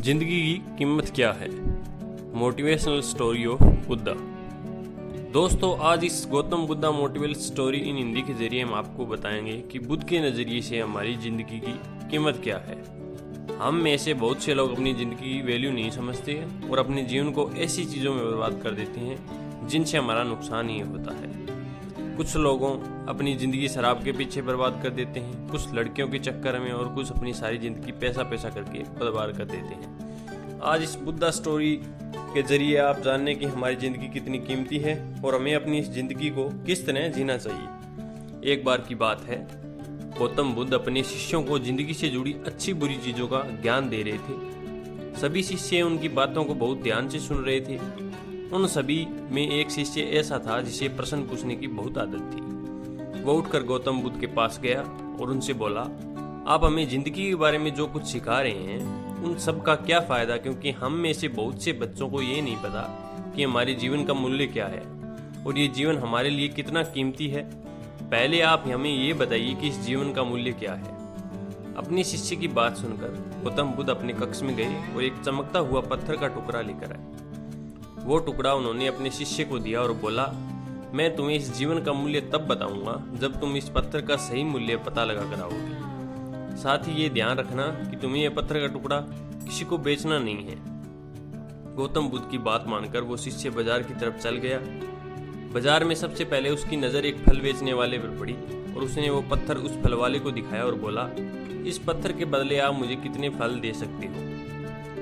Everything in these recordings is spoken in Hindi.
जिंदगी की कीमत क्या है? Motivational story of Buddha. दोस्तों, आज इस Gautam Buddha motivational story in Hindi के जरिए हम आपको बताएंगे कि बुद्ध के नज़रिए से हमारी ज़िंदगी की कीमत क्या है। हम में से बहुत से लोग अपनी ज़िंदगी की वैल्यू नहीं समझते और अपने जीवन को ऐसी चीज़ों में बर्बाद कर देते हैं जिनसे हमारा नुकसान ही होता है। कुछ लोगों अपनी ज़िंदगी शराब के पीछे बर्बाद कर देते हैं, कुछ लड़कियों के चक्कर में और कुछ अपनी सारी ज़िंदगी पैसा करके बर्बाद कर देते हैं। आज इस बुद्धा स्टोरी के जरिए आप जानने की हमारी ज़िंदगी कितनी कीमती है और हमें अपनी इस ज़िंदगी को किस तरह जीना चाहिए। एक बार की बात है, गौतम बुद्ध अपने शिष्यों को ज़िंदगी से जुड़ी अच्छी बुरी चीज़ों का ज्ञान दे रहे थे। सभी शिष्य उनकी बातों को बहुत ध्यान से सुन रहे थे। उन सभी में एक शिष्य ऐसा था जिसे प्रश्न पूछने की बहुत आदत थी। वो उठकर गौतम बुद्ध के पास गया और उनसे बोला, आप हमें जिंदगी के बारे में जो कुछ सिखा रहे हैं उन सब का क्या फायदा, क्योंकि हम में से बहुत से बच्चों को ये नहीं पता कि हमारे जीवन का मूल्य क्या है और ये जीवन हमारे लिए कितना कीमती है। पहले आप हमें ये बताइए कि इस जीवन का मूल्य क्या है। अपने शिष्य की बात सुनकर गौतम बुद्ध अपने कक्ष में गए और एक चमकता हुआ पत्थर का टुकड़ा लेकर आए। वो टुकड़ा उन्होंने अपने शिष्य को दिया और बोला, मैं तुम्हें इस जीवन का मूल्य तब बताऊंगा जब तुम इस पत्थर का सही मूल्य पता लगा कर आओगे। साथ ही ये ध्यान रखना कि तुम्हें यह पत्थर का टुकड़ा किसी को बेचना नहीं है। गौतम बुद्ध की बात मानकर वो शिष्य बाजार की तरफ चल गया। बाजार में सबसे पहले उसकी नज़र एक फल बेचने वाले पर पड़ी और उसने वो पत्थर उस फल वाले को दिखाया और बोला, इस पत्थर के बदले आप मुझे कितने फल दे सकते हो?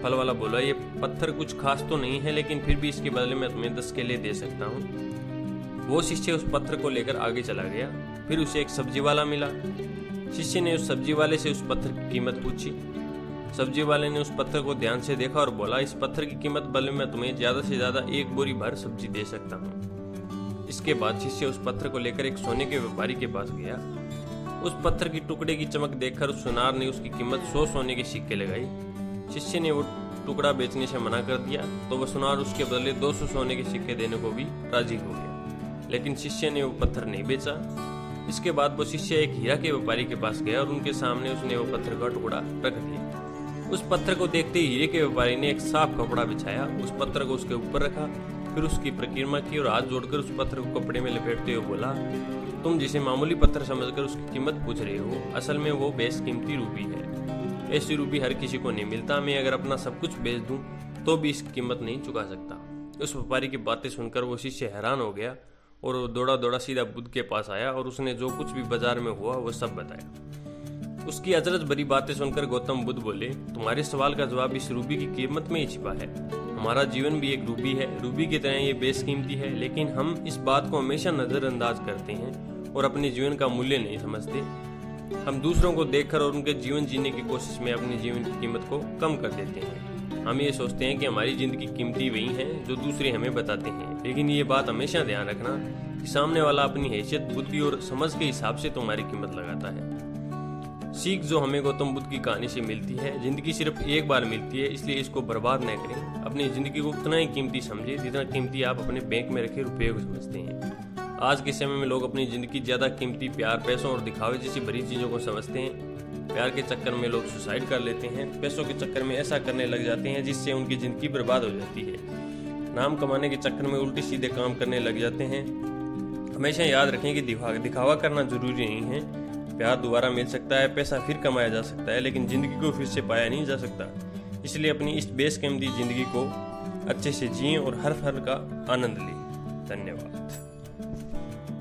फल वाला बोला, ये पत्थर कुछ खास तो नहीं है, लेकिन फिर भी इसके बदले मैं तुम्हें 10 केले दे सकता हूँ। वो शिष्य उस पत्थर को लेकर आगे चला गया। फिर उसे एक सब्जी वाला मिला। शिष्य ने उस सब्जी वाले से उस पत्थर की कीमत पूछी। सब्जी वाले ने उस पत्थर को ध्यान से देखा और बोला, इस पत्थर की कीमत बदले मैं तुम्हें ज़्यादा से ज़्यादा 1 बोरी भर सब्जी दे सकता हूँ। इसके बाद शिष्य उस पत्थर को लेकर एक सोने के व्यापारी के पास गया। उस पत्थर की टुकड़े की चमक देखकर उस सुनार ने उसकी कीमत 100 सोने के सिक्के लगाई। शिष्य ने वो टुकड़ा बेचने से मना कर दिया तो वह सुनार उसके बदले 200 सोने के सिक्के देने को भी राजी हो गया, लेकिन शिष्य ने वो पत्थर नहीं बेचा। इसके बाद वो शिष्य एक हीरा के व्यापारी के पास गया और उनके सामने उसने वो पत्थर का टुकड़ा रख दिया। उस पत्थर को देखते ही हीरे के व्यापारी ने एक साफ कपड़ा बिछाया, उस पत्थर को उसके ऊपर रखा, फिर उसकी परिक्रमा की और हाथ जोड़कर उस पत्थर को कपड़े में लपेटते हुए बोला, तुम जिसे मामूली पत्थर समझकर उसकी कीमत पूछ रहे हो, असल में वो बेशकीमती रूबी है। ऐसी रूबी हर किसी को नहीं मिलता। मैं अगर अपना सब कुछ बेच दूं तो भी इसकी कीमत नहीं चुका सकता। उस व्यापारी की बातें सुनकर वो शिष्य हैरान हो गया और वो दौड़ा सीधा बुद्ध के पास आया और उसने जो कुछ भी बाजार में हुआ वो सब बताया। उसकी अचरज भरी बातें सुनकर गौतम बुद्ध बोले, तुम्हारे सवाल का जवाब इस रूबी की कीमत में ही छिपा है। हमारा जीवन भी एक रूबी है, रूबी की तरह ये बेशकीमती है, लेकिन हम इस बात को हमेशा नज़रअंदाज करते हैं और अपने जीवन का मूल्य नहीं समझते। हम दूसरों को देखकर और उनके जीवन जीने की कोशिश में अपने जीवन की कीमत को कम कर देते हैं। हम ये सोचते हैं कि हमारी ज़िंदगी कीमती वही है जो दूसरे हमें बताते हैं, लेकिन ये बात हमेशा ध्यान रखना कि सामने वाला अपनी हैसियत, बुद्धि और समझ के हिसाब से तुम्हारी कीमत लगाता है। सीख जो हमें गौतम बुद्ध की कहानी से मिलती है, ज़िंदगी सिर्फ एक बार मिलती है, इसलिए इसको बर्बाद न करें। अपनी ज़िंदगी को उतना ही कीमती समझें जितना कीमती आप अपने बैंक में रखे रुपये को समझते हैं। आज के समय में लोग अपनी ज़िंदगी ज़्यादा कीमती प्यार, पैसों और दिखावे जैसी बड़ी चीज़ों को समझते हैं। प्यार के चक्कर में लोग सुसाइड कर लेते हैं, पैसों के चक्कर में ऐसा करने लग जाते हैं जिससे उनकी ज़िंदगी बर्बाद हो जाती है। नाम कमाने के चक्कर में उल्टे सीधे काम करने लग जाते हैं। हमेशा याद रखें कि दिखावा करना ज़रूरी नहीं है। प्यार दोबारा मिल सकता है, पैसा फिर कमाया जा सकता है, लेकिन ज़िंदगी को फिर से पाया नहीं जा सकता। इसलिए अपनी इस बेशकीमती ज़िंदगी को अच्छे से जिएं और हर पल का आनंद लें। धन्यवाद।